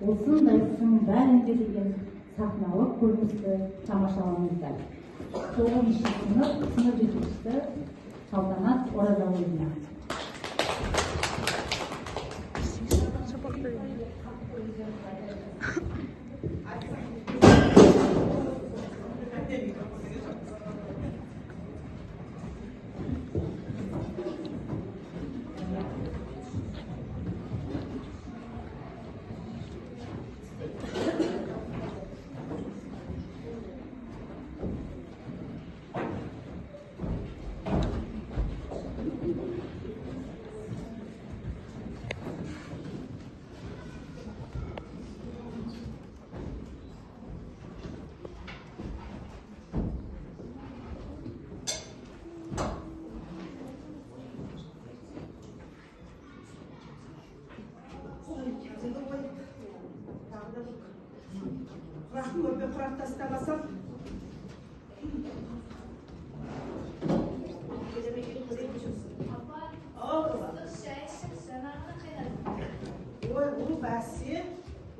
осындай сын бәрінде деген сахналық көріністі тамашалаңыздар. 9-шы сынып жетекшісі Салтанат Оразалыевна.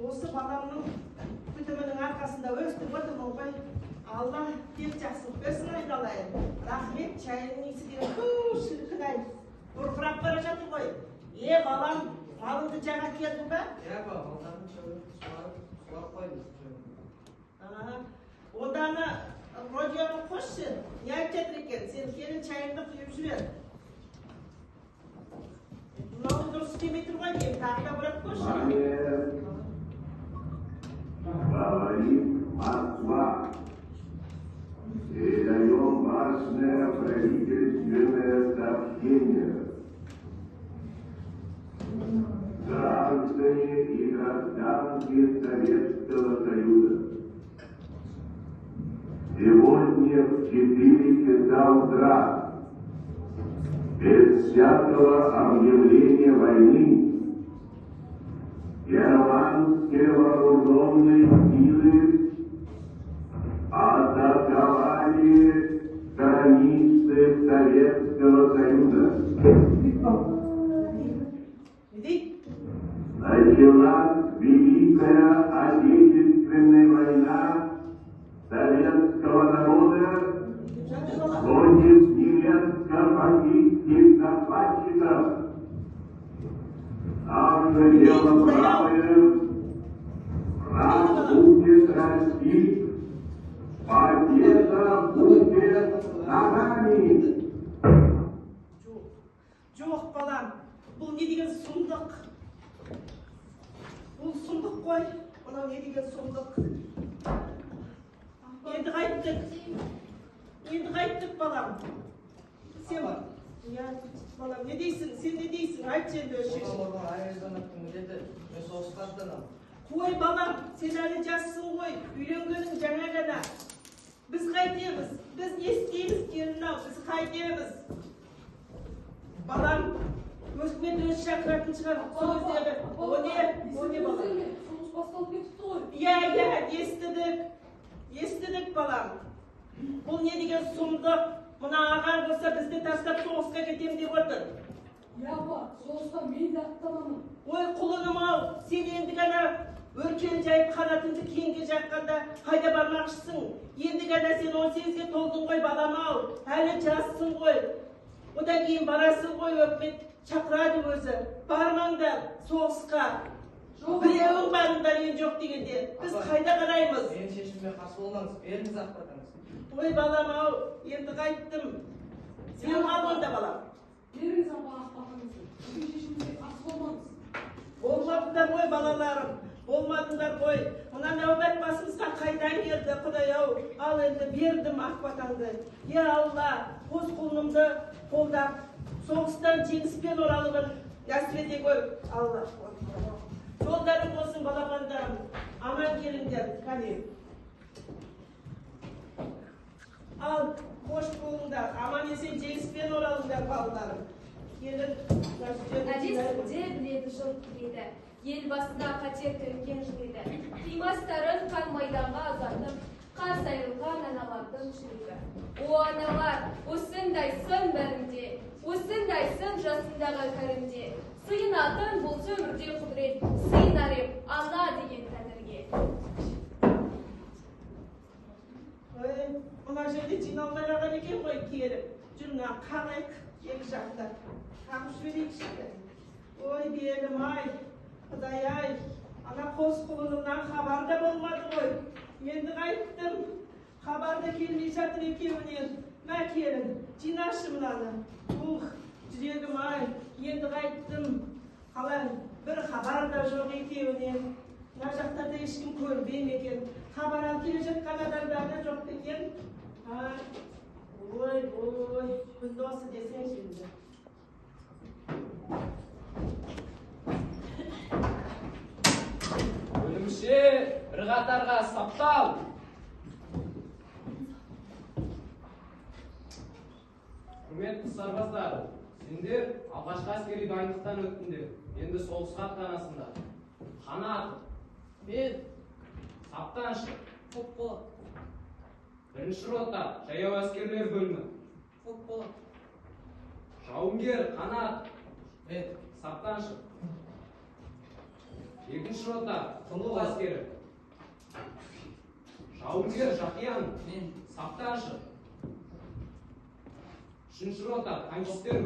Осы баламның күтімінің арқасында өстіп отырмын ғой. Алла тек жақсылық берсін айналайын. Рахмет, шайының исі деген шіркін-ай. Бұрқырап бара жатыр ғой. Балам, малыңды жаңа келдің ба? Малдардың суарып қойдым. Онданы радионы қосшы. Не айтып жатыр екен? Сен келін шайыңды құйып жібер. Мынауың дұрыс істемей тұр ғой деймін. Тағы да бұрап қосшы. Говорит Москва. Передаем важное правительственное сообщение. Граждане и гражданки Советского Союза. Сегодня в 4 часа утра, без всякого объявления войны, германские вооруженные силы атаковали границы Советского Союза. Началась Великая Отечественная война советского народа против немецко-фашистских захватчиков. Наше дело правое, враг будет расти, победа будет за нами. Жоқ, балам, бұл не деген сұмдық? Бұл сұмдық қой, мынау не деген сұмдық? Енді қайттық, балам. Сен бар. Балам, не дейсің? Сен не дейсің? Айтшы енді шешім. Қой, балам, сен әлі жассың ғой. Үйленгенің жаңа ғана. Біз қайтеміз? Біз не істейміз, келін-ау? Біз қайтеміз? Балам, өкімет өз шақыратын шығар. О не балам? Естідік, балам. Бұл не деген сұмдық? Мұна ағаң болса бізді тастап соғысқа кетем деп отыр. Соғысқа мен де аттанамын. Ой, құлыным-ау, сен енді ғана өркен жайып қанатыңды кеңге жаққанда қайда бармақшысың? Енді ғана сен 18-ге толдың ғой, балам-ау, әлі жассың ғой. Одан кейін барасың ғой, өкімет шақырады өзі. Бармаңдар соғысқа. Біреуің барыңдар, ен жоқ дегенде. Біз қайда қараймыз? Мен шешімге қарсы болмаңыз, беріңіз ақпаратыңыз. Ой, балам-ау, енді қайттым. Сен қал онда, балам. Беріңіз ақпаратыңызды. Сіздің шешімге қарсы болмаңыз. Болмадыңдар ғой, балаларым. Болмадыңдар ғой. Мына нәубет басымызға қайдан келді, Құдай-ау. Ал енді бердім ақпатаңды. Алла, қос құлынымды қолдап, соғыстан жеңіспен оралығын нәсіп ете гөр. Алла. Жолдарың болсын, балапандарым. Аман келіңдер, кәне. Ал, қош болыңдар. Аман есен жеңіспен оралыңдар, балаларым. Келін, Әдес де біледі жыл тілейді. Ел басында қатер төнген жылайды. Қимастарын қан майданға азатып, қас айрылған аналардың жүрегі. О аналар, осындай сын бәрінде, осындай сын жасындағы кәрімде. Сыйынатын бұл өмірде құдірет, сыйынар ем, ана Ой, мына жерде жиналмай қалған екен ғой келіп. Жүр мына қағайық екі жақта. Қағып жіберейікші. Ой, белім ай, Құдай ай, ана қос құлынымнан хабар да болмады ғой. Енді қайттым. Хабар да келмей жатыр екеуінен. Мә келін, жинашы мынаны. Ух, жүрегім ай, енді қайттым. Қалай, бір хабар да жоқ екеуінен. Мына жақтарда ешкім көрмейм екен. Хабар алып келе жатқан адамдар да жоқ екен. Ой, күнді осы десеңші енді. Бөлімше бір қатарға саптал. Құрметті сарбаздар, сендер алғашқы әскери дайындықтан өттіңдер. Енді соғысқа аттанасыңдар. Қанат, Мен саптан шық. көп болады. Бірінші рота, жаяу әскерлер бөлімі. Көп болады. Жауынгер, қанат, Мен саптан шық. Екінші рота, Құлы құлы әскері. Жауынгер, жақиян, Мен саптан шық. Үшінші рота, танкистер